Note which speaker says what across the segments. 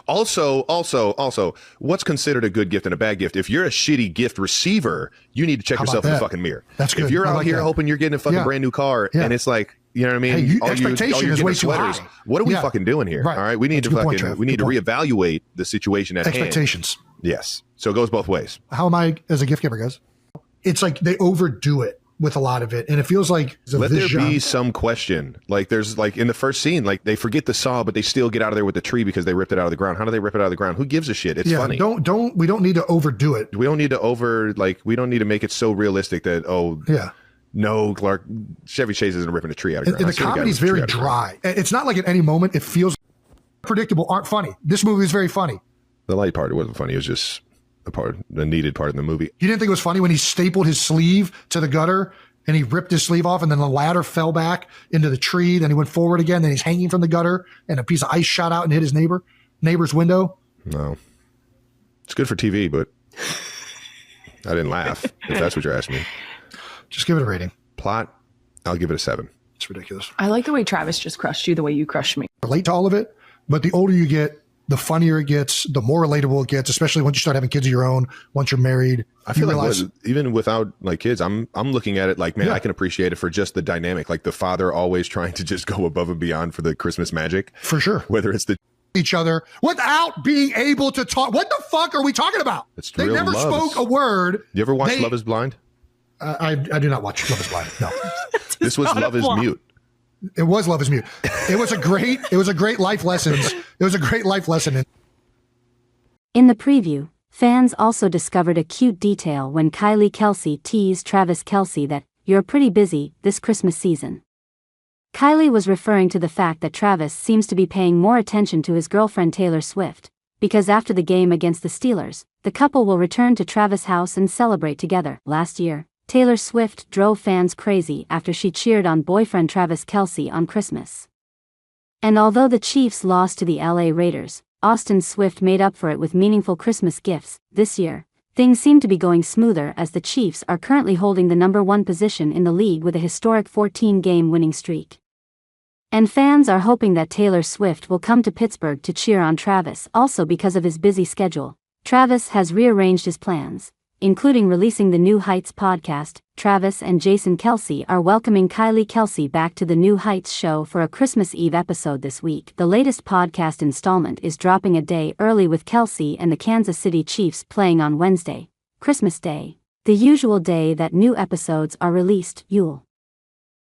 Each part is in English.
Speaker 1: Also, what's considered a good gift and a bad gift? If you're a shitty gift receiver, you need to check yourself in the fucking mirror.
Speaker 2: That's good.
Speaker 1: If you're out here hoping you're getting a fucking brand new car, and it's like, you know what I mean?
Speaker 2: Hey, expectation is way too high.
Speaker 1: What are we fucking doing here?
Speaker 2: Right.
Speaker 1: All right, we need to reevaluate the situation at
Speaker 2: expectations.
Speaker 1: Hand. Yes, so it goes both ways.
Speaker 2: How am I as a gift giver, guys? It's like they overdo it with a lot of it, and it feels like
Speaker 1: let there be some question. Like there's like in the first scene, like they forget the saw, but they still get out of there with the tree because they ripped it out of the ground. How do they rip it out of the ground? Who gives a shit? It's funny.
Speaker 2: We don't need to overdo it.
Speaker 1: We don't need to make it so realistic that no, Clark Chevy Chase isn't ripping a tree out of the ground.
Speaker 2: And the comedy's very dry. It's not like at any moment it feels predictable, aren't funny. This movie is very funny.
Speaker 1: The light part wasn't funny. It was just the needed part in the movie.
Speaker 2: You didn't think it was funny when he stapled his sleeve to the gutter and he ripped his sleeve off and then the ladder fell back into the tree. Then he went forward again. Then he's hanging from the gutter and a piece of ice shot out and hit his neighbor's window.
Speaker 1: No, it's good for TV, but I didn't laugh. If that's what you're asking me,
Speaker 2: just give it a rating.
Speaker 1: Plot, I'll give it a 7.
Speaker 2: It's ridiculous.
Speaker 3: I like the way Travis just crushed you the way you crushed me.
Speaker 2: Relate to all of it, but the older you get, the funnier it gets, the more relatable it gets, especially once you start having kids of your own, once you're married.
Speaker 1: I feel like even without like kids, I'm looking at it like, man, I can appreciate it for just the dynamic, like the father always trying to just go above and beyond for the Christmas magic.
Speaker 2: For sure.
Speaker 1: Whether it's
Speaker 2: each other without being able to talk. What the fuck are we talking about? They never spoke a word.
Speaker 1: You ever watch Love is Blind?
Speaker 2: I do not watch Love is Blind. No.
Speaker 1: This was Love is Mute.
Speaker 2: It was Love is Mute. It was a great life lesson. It was a great life lesson.
Speaker 4: In the preview, fans also discovered a cute detail when Kylie Kelce teased Travis Kelce that, "You're pretty busy this Christmas season." Kylie was referring to the fact that Travis seems to be paying more attention to his girlfriend Taylor Swift, because after the game against the Steelers, the couple will return to Travis' house and celebrate together. Last year, Taylor Swift drove fans crazy after she cheered on boyfriend Travis Kelce on Christmas. And although the Chiefs lost to the LA Raiders, Austin Swift made up for it with meaningful Christmas gifts. This year, things seem to be going smoother as the Chiefs are currently holding the #1 position in the league with a historic 14-game winning streak. And fans are hoping that Taylor Swift will come to Pittsburgh to cheer on Travis also because of his busy schedule. Travis has rearranged his plans, including releasing the New Heights podcast. Travis and Jason Kelce are welcoming Kylie Kelce back to the New Heights show for a Christmas Eve episode this week. The latest podcast installment is dropping a day early with Kelce and the Kansas City Chiefs playing on Wednesday, Christmas Day, the usual day that new episodes are released. You'll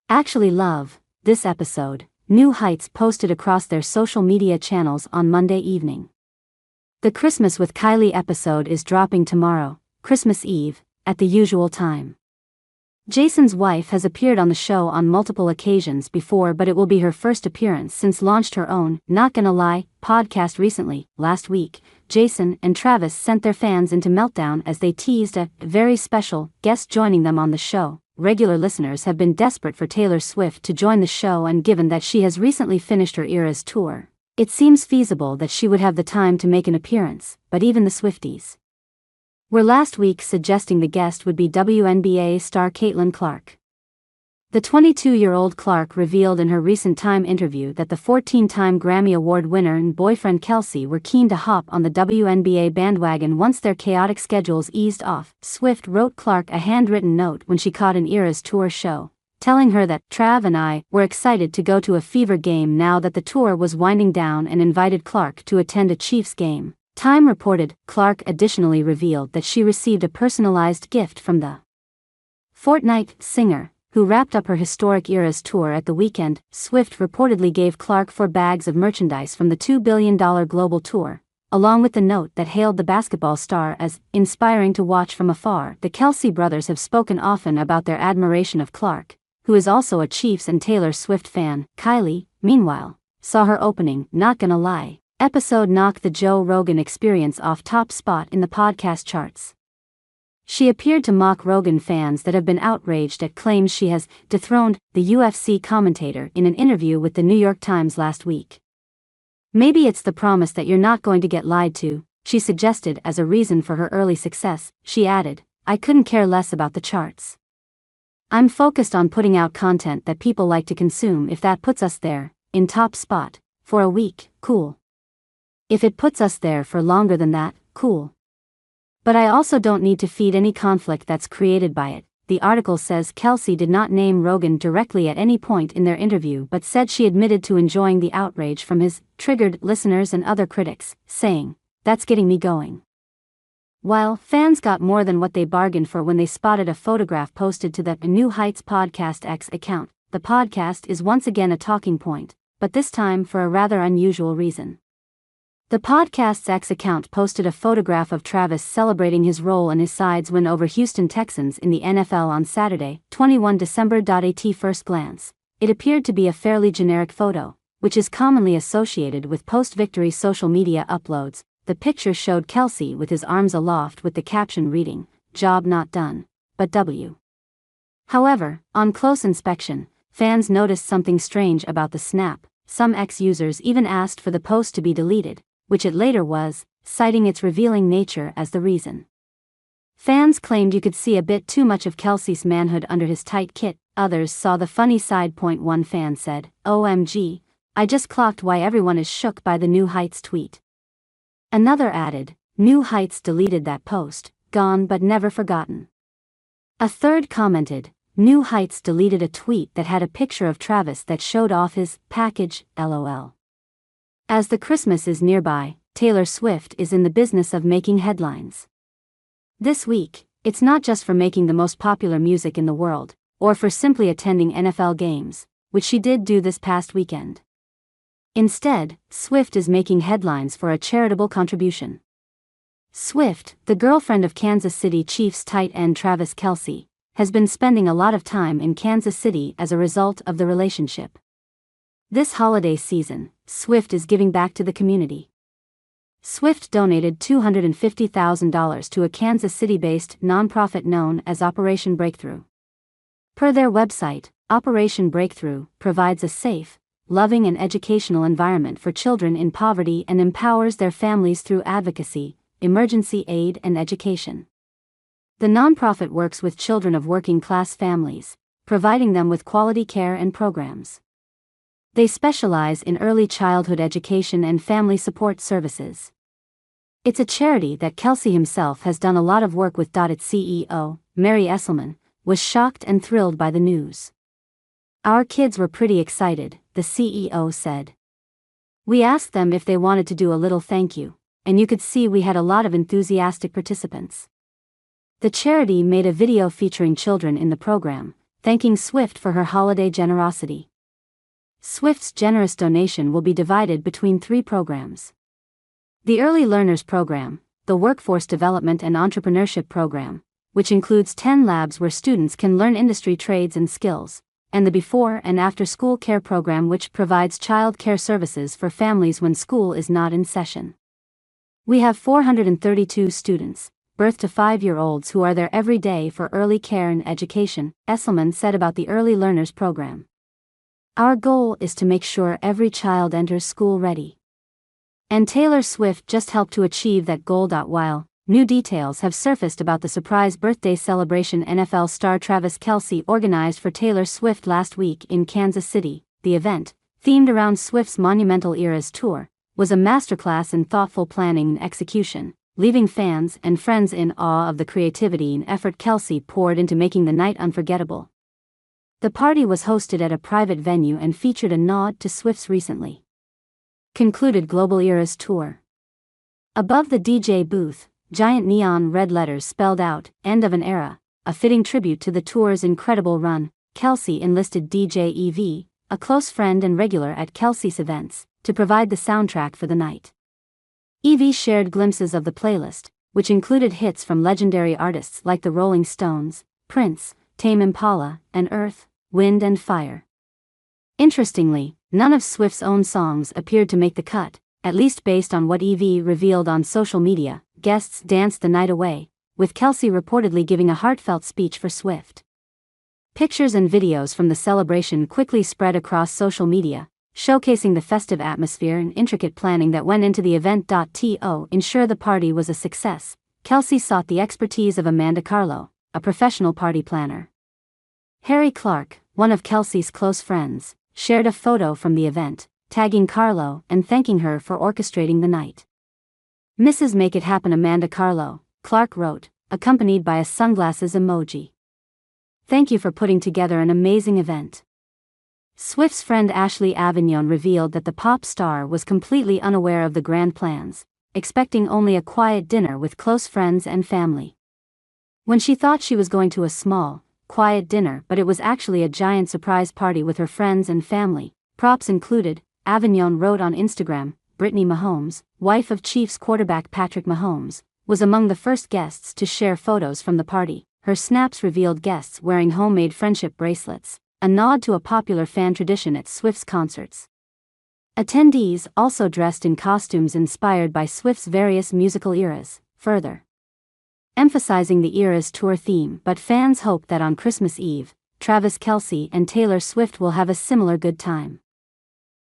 Speaker 4: actually love this episode, New Heights posted across their social media channels on Monday evening. The Christmas with Kylie episode is dropping tomorrow, Christmas Eve, at the usual time. Jason's wife has appeared on the show on multiple occasions before, but it will be her first appearance since launched her own Not Gonna Lie podcast recently. Last week, Jason and Travis sent their fans into meltdown as they teased a very special guest joining them on the show. Regular listeners have been desperate for Taylor Swift to join the show, and given that she has recently finished her Eras tour, it seems feasible that she would have the time to make an appearance, but even the Swifties were last week suggesting the guest would be WNBA star Caitlin Clark. The 22-year-old Clark revealed in her recent Time interview that the 14-time Grammy Award winner and boyfriend Kelce were keen to hop on the WNBA bandwagon once their chaotic schedules eased off. Swift wrote Clark a handwritten note when she caught an Eras tour show, telling her that Trav and I were excited to go to a Fever game now that the tour was winding down, and invited Clark to attend a Chiefs game. Time reported, Clark additionally revealed that she received a personalized gift from the Fortnite singer, who wrapped up her historic Eras tour at the weekend. Swift reportedly gave Clark 4 bags of merchandise from the $2 billion global tour, along with the note that hailed the basketball star as inspiring to watch from afar. The Kelce brothers have spoken often about their admiration of Clark, who is also a Chiefs and Taylor Swift fan. Kylie, meanwhile, saw her opening Not Gonna Lie episode knock the Joe Rogan Experience off top spot in the podcast charts. She appeared to mock Rogan fans that have been outraged at claims she has dethroned the UFC commentator in an interview with the New York Times last week. "Maybe it's the promise that you're not going to get lied to," she suggested as a reason for her early success. She added, "I couldn't care less about the charts. I'm focused on putting out content that people like to consume. If that puts us there, in top spot, for a week, cool. If it puts us there for longer than that, cool. But I also don't need to feed any conflict that's created by it. The article says Kelce did not name Rogan directly at any point in their interview but said she admitted to enjoying the outrage from his triggered listeners and other critics, saying, "That's getting me going." While fans got more than what they bargained for when they spotted a photograph posted to the New Heights Podcast X account, the podcast is once again a talking point, but this time for a rather unusual reason. The podcast's X account posted a photograph of Travis celebrating his role in his side's win over Houston Texans in the NFL on Saturday, 21 December. At first glance, it appeared to be a fairly generic photo, which is commonly associated with post-victory social media uploads. The picture showed Kelce with his arms aloft with the caption reading, "Job not done, but W." However, on close inspection, fans noticed something strange about the snap. Some X users even asked for the post to be deleted, which it later was, citing its revealing nature as the reason. Fans claimed you could see a bit too much of Kelce's manhood under his tight kit. Others saw the funny side. One fan said, "OMG, I just clocked why everyone is shook by the New Heights tweet." Another added, "New Heights deleted that post, gone but never forgotten." A third commented, "New Heights deleted a tweet that had a picture of Travis that showed off his package, lol." As the Christmas is nearby, Taylor Swift is in the business of making headlines. This week, it's not just for making the most popular music in the world, or for simply attending NFL games, which she did do this past weekend. Instead, Swift is making headlines for a charitable contribution. Swift, the girlfriend of Kansas City Chiefs tight end Travis Kelce, has been spending a lot of time in Kansas City as a result of the relationship. This holiday season, Swift is giving back to the community. Swift donated $250,000 to a Kansas City-based nonprofit known as Operation Breakthrough. Per their website, Operation Breakthrough provides a safe, loving and educational environment for children in poverty and empowers their families through advocacy, emergency aid and education. The nonprofit works with children of working-class families, providing them with quality care and programs. They specialize in early childhood education and family support services. It's a charity that Kelce himself has done a lot of work with. Its CEO, Mary Esselman, was shocked and thrilled by the news. "Our kids were pretty excited," the CEO said. "We asked them if they wanted to do a little thank you, and you could see we had a lot of enthusiastic participants." The charity made a video featuring children in the program, thanking Swift for her holiday generosity. Swift's generous donation will be divided between 3 programs. The Early Learners Program, the Workforce Development and Entrepreneurship Program, which includes 10 labs where students can learn industry trades and skills, and the Before and After School Care Program, which provides child care services for families when school is not in session. "We have 432 students, birth to 5-year-olds, who are there every day for early care and education," Esselman said about the Early Learners Program. "Our goal is to make sure every child enters school ready." And Taylor Swift just helped to achieve that goal. While new details have surfaced about the surprise birthday celebration NFL star Travis Kelce organized for Taylor Swift last week in Kansas City, the event, themed around Swift's Monumental Eras tour, was a masterclass in thoughtful planning and execution, leaving fans and friends in awe of the creativity and effort Kelce poured into making the night unforgettable. The party was hosted at a private venue and featured a nod to Swift's recently concluded Global Eras tour. Above the DJ booth, giant neon red letters spelled out, "End of an Era," a fitting tribute to the tour's incredible run. Kelce enlisted DJ EV, a close friend and regular at Kelce's events, to provide the soundtrack for the night. EV shared glimpses of the playlist, which included hits from legendary artists like the Rolling Stones, Prince, Tame Impala, and Earth, Wind and Fire. Interestingly, none of Swift's own songs appeared to make the cut, at least based on what EV revealed on social media. Guests danced the night away, with Kelce reportedly giving a heartfelt speech for Swift. Pictures and videos from the celebration quickly spread across social media, showcasing the festive atmosphere and intricate planning that went into the event. To ensure the party was a success, Kelce sought the expertise of Amanda Carlo, a professional party planner. Harry Clark, one of Kelce's close friends, shared a photo from the event, tagging Carlo and thanking her for orchestrating the night. Mrs. Make It Happen Amanda Carlo, Clark wrote, accompanied by a sunglasses emoji. Thank you for putting together an amazing event. Swift's friend Ashley Avignon revealed that the pop star was completely unaware of the grand plans, expecting only a quiet dinner with close friends and family. When she thought she was going to a small, quiet dinner, but it was actually a giant surprise party with her friends and family, props included, Avignon wrote on Instagram. Brittany Mahomes, wife of Chiefs quarterback Patrick Mahomes, was among the first guests to share photos from the party. Her snaps revealed guests wearing homemade friendship bracelets, a nod to a popular fan tradition at Swift's concerts. Attendees also dressed in costumes inspired by Swift's various musical eras, further emphasizing the era's tour theme. But fans hope that on Christmas Eve, Travis Kelce and Taylor Swift will have a similar good time.